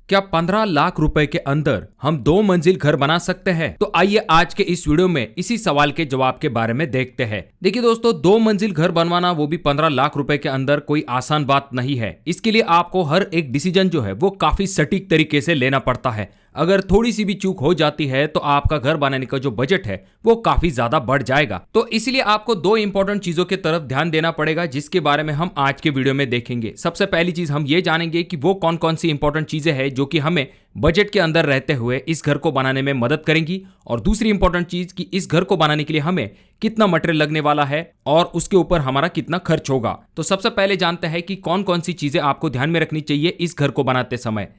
क्या 15 लाख रुपए के अंदर हम 2 मंजिल घर बना सकते हैं? तो आइए आज के इस वीडियो में इसी सवाल के जवाब के बारे में देखते हैं। देखिए दोस्तों, 2 मंजिल घर बनवाना वो भी 15 लाख रुपए के अंदर कोई आसान बात नहीं है। इसके लिए आपको हर एक डिसीजन जो है वो काफी सटीक तरीके से लेना पड़ता है। अगर थोड़ी सी भी चूक हो जाती है तो आपका घर बनाने का जो बजट है वो काफी ज्यादा बढ़ जाएगा। तो इसलिए आपको 2 इंपॉर्टेंट चीजों की तरफ ध्यान देना पड़ेगा, जिसके बारे में हम आज के वीडियो में देखेंगे। सबसे पहली चीज हम ये जानेंगे कि वो कौन कौन सी इंपॉर्टेंट चीजें हैं जो कि हमें बजट के अंदर रहते हुए इस घर को बनाने में मदद करेंगी, और दूसरी इंपॉर्टेंट चीज कि इस घर को बनाने के लिए हमें कितना मटेरियल लगने वाला है और उसके ऊपर हमारा कितना खर्च होगा। तो सबसे पहले जानते हैं कि कौन कौन सी चीजें आपको ध्यान में रखनी चाहिए इस घर को बनाते समय।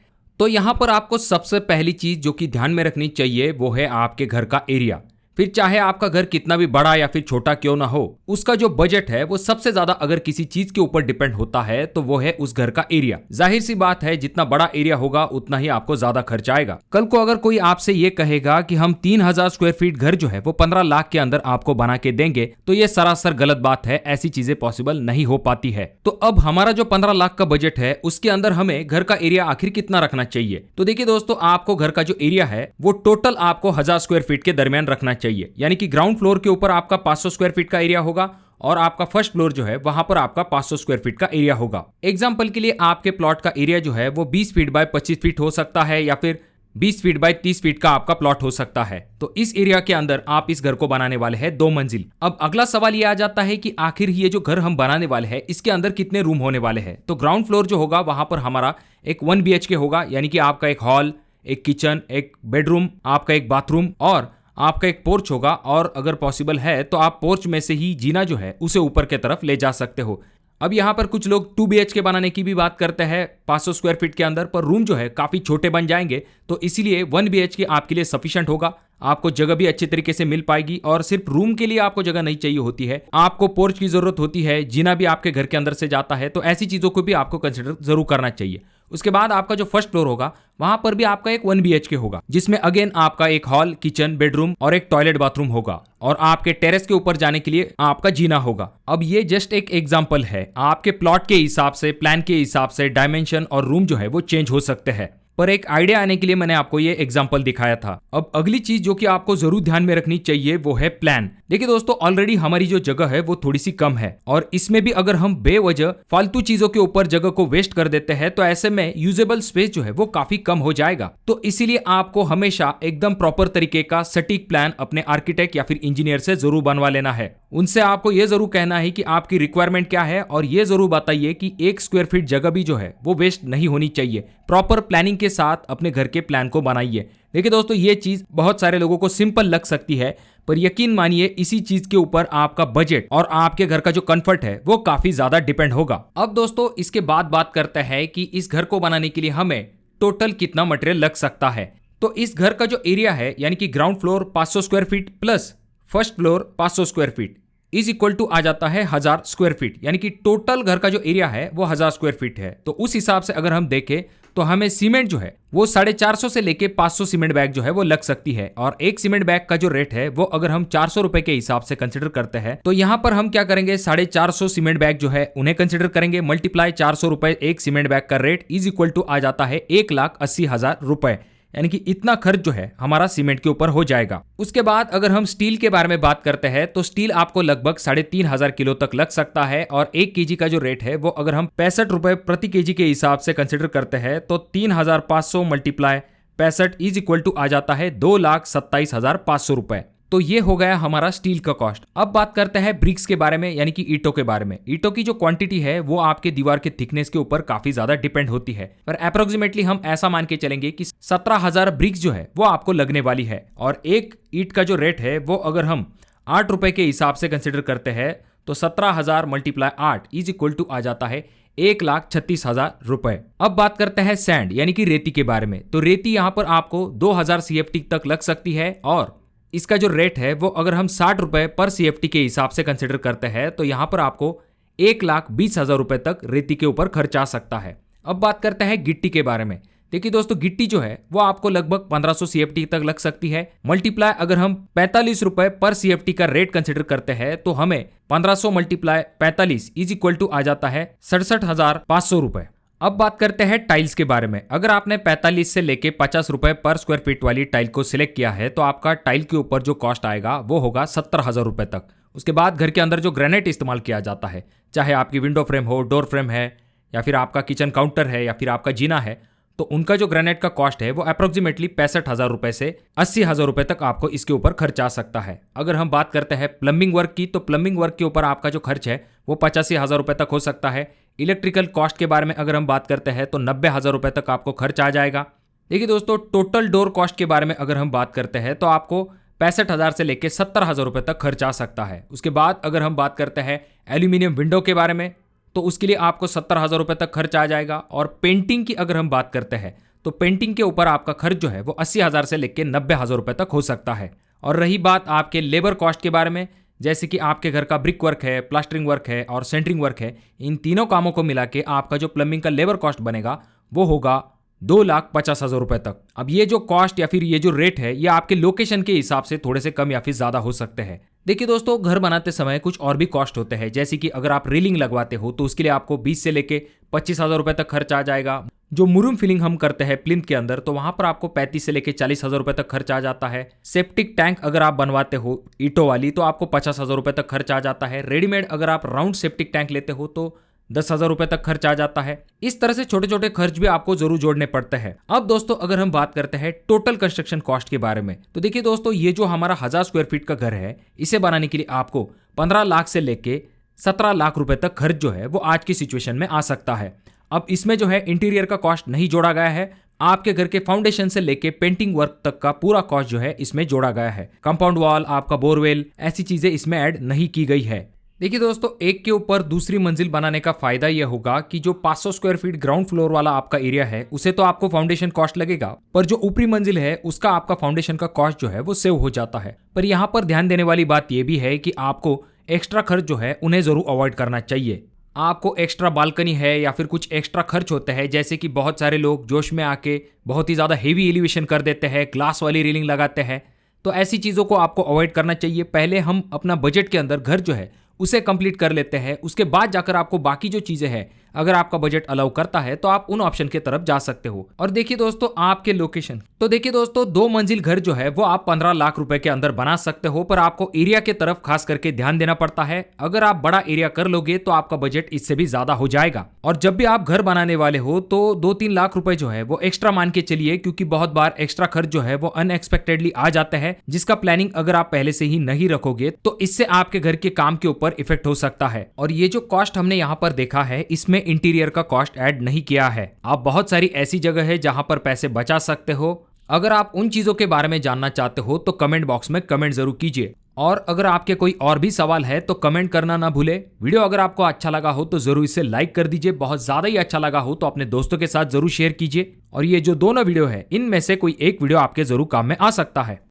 तो यहां पर आपको सबसे पहली चीज जो कि ध्यान में रखनी चाहिए वो है आपके घर का एरिया। फिर चाहे आपका घर कितना भी बड़ा या फिर छोटा क्यों ना हो, उसका जो बजट है वो सबसे ज्यादा अगर किसी चीज के ऊपर डिपेंड होता है तो वो है उस घर का एरिया। जाहिर सी बात है, जितना बड़ा एरिया होगा उतना ही आपको ज्यादा खर्च आएगा। कल को अगर कोई आपसे ये कहेगा कि हम 3000 स्क्वायर फीट घर जो है वो 15 लाख के अंदर आपको बना के देंगे, तो ये सरासर गलत बात है। ऐसी चीजें पॉसिबल नहीं हो पाती है। तो अब हमारा जो 15 लाख का बजट है उसके अंदर हमें घर का एरिया आखिर कितना रखना चाहिए। तो देखिए दोस्तों, आपको घर का जो एरिया है वो टोटल आपको 1000 स्क्वायर फीट के दरमियान रखना चाहिए। यानी कि ग्राउंड फ्लोर के ऊपर आपका 500 स्क्वायर फीट का एरिया होगा और आपका फर्स्ट फ्लोर जो है वहां पर आपका 500 स्क्वायर फीट का एरिया होगा। एग्जांपल के लिए आपके प्लॉट का एरिया जो है वो 20 फीट बाय 25 फीट हो सकता है, या फिर 20 फीट बाय 30 फीट का आपका प्लॉट हो सकता है। तो इस एरिया के अंदर आप इस घर को बनाने वाले हैं 2 मंजिल। अब अगला सवाल ये आ जाता है कि आखिर ये जो घर हम बनाने वाले हैं इसके अंदर कितने रूम होने वाले हैं। तो ग्राउंड फ्लोर जो होगा वहां पर हमारा एक 1 BHK होगा, यानी कि आपका एक हॉल, एक किचन, एक बेडरूम, आपका एक बाथरूम और आपका एक पोर्च होगा। और अगर पॉसिबल है तो आप पोर्च में से ही जीना जो है उसे ऊपर की तरफ ले जा सकते हो। अब यहाँ पर कुछ लोग 2 BHK बनाने की भी बात करते हैं 500 स्क्वायर फीट के अंदर, पर रूम जो है काफी छोटे बन जाएंगे। तो इसीलिए 1 BHK आपके लिए सफिशिएंट होगा। आपको जगह भी अच्छे तरीके से मिल पाएगी, और सिर्फ रूम के लिए आपको जगह नहीं चाहिए होती है, आपको पोर्च की जरूरत होती है, जीना भी आपके घर के अंदर से जाता है। तो ऐसी चीजों को भी आपको कंसिडर जरूर करना चाहिए। उसके बाद आपका जो फर्स्ट फ्लोर होगा वहां पर भी आपका एक 1 BHK होगा, जिसमें अगेन आपका एक हॉल, किचन, बेडरूम और एक टॉयलेट बाथरूम होगा, और आपके टेरेस के ऊपर जाने के लिए आपका जीना होगा। अब ये जस्ट एक एग्जांपल है। आपके प्लॉट के हिसाब से, प्लान के हिसाब से डायमेंशन और रूम जो है वो चेंज हो सकते हैं, पर एक आइडिया आने के लिए मैंने आपको ये एग्जांपल दिखाया था। अब अगली चीज जो कि आपको जरूर ध्यान में रखनी चाहिए वो है प्लान। देखिए दोस्तों, ऑलरेडी हमारी जो जगह है वो थोड़ी सी कम है, और इसमें भी अगर हम बेवजह फालतू चीजों के ऊपर जगह को वेस्ट कर देते हैं तो ऐसे में यूजेबल स्पेस जो है वो काफी कम हो जाएगा। तो इसीलिए आपको हमेशा एकदम प्रॉपर तरीके का सटीक प्लान अपने आर्किटेक्ट या फिर इंजीनियर से जरूर बनवा लेना है। उनसे आपको ये जरूर कहना है कि आपकी रिक्वायरमेंट क्या है, और ये जरूर बताइए कि 1 स्क्वायर फीट जगह भी जो है वो वेस्ट नहीं होनी चाहिए। प्रॉपर प्लानिंग के साथ अपने घर के प्लान को बनाइए। देखिए दोस्तों, ये चीज बहुत सारे लोगों को सिंपल लग सकती है, पर यकीन मानिए इसी चीज के ऊपर आपका बजट और आपके घर का जो कंफर्ट है वो काफी ज्यादा डिपेंड होगा। अब दोस्तों, इसके बाद बात करते हैं कि इस घर को बनाने के लिए हमें टोटल कितना मटेरियल लग सकता है। तो इस घर का जो एरिया है, यानी कि ground floor 500 square feet plus first floor 500 square feet is equal to आ जाता है 1000 स्क्वायर फीट, यानी कि टोटल घर का जो एरिया है वो 1000 स्क्वायर फीट है। तो उस हिसाब से अगर हम देखें तो हमें सीमेंट जो है वो 450 से लेके 500 सीमेंट बैग जो है वो लग सकती है। और एक सीमेंट बैग का जो रेट है वो अगर हम 400 रुपए के हिसाब से कंसिडर करते हैं तो यहाँ पर हम क्या करेंगे, 450 सीमेंट बैग जो है उन्हें कंसिडर करेंगे, मल्टीप्लाई 400 रुपए एक सीमेंट बैग का रेट इज इक्वल टू आ जाता है 1,80,000 रुपए। यानी कि इतना खर्च जो है हमारा सीमेंट के ऊपर हो जाएगा। उसके बाद अगर हम स्टील के बारे में बात करते हैं तो स्टील आपको लगभग 3,500 किलो तक लग सकता है, और 1 kg का जो रेट है वो अगर हम 65 रुपए प्रति kg के हिसाब से कंसिडर करते हैं तो 3,500 मल्टीप्लाई 65 इज इक्वल टू आ जाता है 2,27,500 रुपए। तो ये हो गया हमारा स्टील का कॉस्ट। अब बात करते हैं ब्रिक्स के बारे में, यानी कि ईंटों के बारे में। ईंटों की जो क्वांटिटी है वो आपके दीवार के थिकनेस के ऊपर काफी ज्यादा डिपेंड होती है, पर अप्रोक्सीमेटली हम ऐसा मान के चलेंगे कि 17,000 ब्रिक्स जो है वो आपको लगने वाली है। और एक ईंट का जो रेट है वो अगर हम 8 रुपए के हिसाब से कंसिडर करते हैं तो 17,000 मल्टीप्लाई 8 इज इक्वल टू आ जाता है 1,36,000 रुपए। अब बात करते हैं सैंड, यानी कि रेती के बारे में। तो रेती यहाँ पर आपको 2000 CFT तक लग सकती है, और इसका जो रेट है वो अगर हम 60 रुपए पर CFT के हिसाब से कंसिडर करते हैं तो यहां पर आपको 1,20,000 रुपए तक रेती के ऊपर खर्च आ सकता है। अब बात करते हैं गिट्टी के बारे में। देखिए दोस्तों, गिट्टी जो है वो आपको लगभग 1500 CFT तक लग सकती है। मल्टीप्लाई अगर हम 45 रुपए पर CFT का रेट कंसिडर करते हैं तो हमें 1500 मल्टीप्लाई 45 इज इक्वल टू आ जाता है 67,500 रुपए। अब बात करते हैं टाइल्स के बारे में। अगर आपने 45 से लेके 50 रुपए पर स्क्वायर फीट वाली टाइल को सिलेक्ट किया है तो आपका टाइल के ऊपर जो कॉस्ट आएगा वो होगा 70,000 रुपए तक। उसके बाद घर के अंदर जो ग्रेनाइट इस्तेमाल किया जाता है, चाहे आपकी विंडो फ्रेम हो, डोर फ्रेम है, या फिर आपका किचन काउंटर है, या फिर आपका जीना है, तो उनका जो ग्रेनाइट का कॉस्ट है वो अप्रोक्सीमेटली 65,000 रुपए से 80,000 रुपए तक आपको इसके ऊपर खर्च आ सकता है। अगर हम बात करते हैं प्लम्बिंग वर्क की, तो प्लम्बिंग वर्क के ऊपर आपका जो खर्च है वो 85,000 रुपए तक हो सकता है। इलेक्ट्रिकल कॉस्ट के बारे में अगर हम बात करते हैं तो 90,000 रुपए तक आपको खर्च आ जाएगा। देखिए दोस्तों, टोटल डोर कॉस्ट के बारे में अगर हम बात करते हैं तो आपको 65,000 से लेकर 70,000 रुपए तक खर्च आ सकता है। उसके बाद अगर हम बात करते हैं एल्यूमिनियम विंडो के बारे में, तो उसके लिए आपको 70,000 रुपए तक खर्च आ जाएगा। और पेंटिंग की अगर हम बात करते हैं तो पेंटिंग के ऊपर आपका खर्च जो है वो 80,000 से लेकर 90,000 रुपए तक हो सकता है। और रही बात आपके लेबर कॉस्ट के बारे में, जैसे कि आपके घर का ब्रिक वर्क है, प्लास्टरिंग वर्क है और सेंटरिंग वर्क है, इन तीनों कामों को मिला के आपका जो प्लम्बिंग का लेबर कॉस्ट बनेगा वो होगा 2,50,000 रुपए तक। अब ये जो कॉस्ट या फिर ये जो रेट है ये आपके लोकेशन के हिसाब से थोड़े से कम या फिर ज्यादा हो सकते हैं। देखिए दोस्तों, घर बनाते समय कुछ और भी कॉस्ट होते हैं, जैसे कि अगर आप रेलिंग लगवाते हो तो उसके लिए आपको 20 से लेके 25,000 रुपए तक खर्च आ जाएगा। जो मुरूम फिलिंग हम करते हैं प्लिंथ के अंदर, तो वहां पर आपको 35 से लेके 40,000 रुपए तक खर्च आ जाता है। सेप्टिक टैंक अगर आप बनवाते हो ईंटों वाली तो आपको 50,000 रुपए तक खर्च आ जाता है। रेडीमेड अगर आप राउंड सेप्टिक टैंक लेते हो तो 10,000 रुपए तक खर्च आ जाता है। इस तरह से छोटे छोटे खर्च भी आपको जरूर जोड़ने पड़ते हैं। अब दोस्तों, अगर हम बात करते हैं टोटल कंस्ट्रक्शन कॉस्ट के बारे में, तो देखिए दोस्तों, ये जो हमारा 1000 स्क्वायर फीट का घर है, इसे बनाने के लिए आपको 15 लाख से लेके 17 लाख रुपए तक खर्च जो है वो आज की सिचुएशन में आ सकता है। अब इसमें जो है इंटीरियर का कॉस्ट नहीं जोड़ा गया है। आपके घर के फाउंडेशन से लेके पेंटिंग वर्क तक का पूरा कॉस्ट जो है इसमें जोड़ा गया है। कंपाउंड वॉल, आपका बोरवेल, ऐसी चीजें इसमें ऐड नहीं की गई है। देखिए दोस्तों, एक के ऊपर दूसरी मंजिल बनाने का फायदा यह होगा कि जो 500 स्क्वायर फीट ग्राउंड फ्लोर वाला आपका एरिया है उसे तो आपको फाउंडेशन कॉस्ट लगेगा, पर जो ऊपरी मंजिल है उसका आपका फाउंडेशन का कॉस्ट जो है वो सेव हो जाता है। पर यहाँ पर ध्यान देने वाली बात यह भी है कि आपको एक्स्ट्रा खर्च जो है उन्हें जरूर अवॉइड करना चाहिए। आपको एक्स्ट्रा बालकनी है या फिर कुछ एक्स्ट्रा खर्च होते हैं, जैसे कि बहुत सारे लोग जोश में आके बहुत ही ज्यादा हेवी एलिवेशन कर देते हैं, ग्लास वाली रेलिंग लगाते हैं, तो ऐसी चीजों को आपको अवॉइड करना चाहिए। पहले हम अपना बजट के अंदर घर जो है उसे कंप्लीट कर लेते हैं, उसके बाद जाकर आपको बाकी जो चीजें हैं, अगर आपका बजट अलाउ करता है तो आप उन ऑप्शन की तरफ जा सकते हो। और देखिए दोस्तों, आपके लोकेशन, तो देखिए दोस्तों, 2 मंजिल घर जो है वो आप 15 लाख रुपए के अंदर बना सकते हो, पर आपको एरिया के तरफ खास करके ध्यान देना पड़ता है। अगर आप बड़ा एरिया कर लोगे तो आपका बजट इससे भी ज्यादा हो जाएगा। और जब भी आप घर बनाने वाले हो तो 2-3 लाख रुपए जो है वो एक्स्ट्रा मान के चलिए, क्योंकि बहुत बार एक्स्ट्रा खर्च जो है वो अनएक्सपेक्टेडली आ जाते हैं, जिसका प्लानिंग अगर आप पहले से ही नहीं रखोगे तो इससे आपके घर के काम के ऊपर इफेक्ट हो सकता है। और ये जो कॉस्ट हमने यहाँ पर देखा है इसमें इंटीरियर का कॉस्ट ऐड नहीं किया है। आप बहुत सारी ऐसी जगह है जहां पर पैसे बचा सकते हो। अगर आप उन चीजों के बारे में जानना चाहते हो तो कमेंट बॉक्स में कमेंट जरूर कीजिए। और अगर आपके कोई और भी सवाल है तो कमेंट करना ना भूले। वीडियो अगर आपको अच्छा लगा हो तो जरूर इसे लाइक कर दीजिए। बहुत ज्यादा ही अच्छा लगा हो तो अपने दोस्तों के साथ जरूर शेयर कीजिए। और ये जो दोनों वीडियो है इनमें से कोई एक वीडियो आपके जरूर काम में आ सकता है।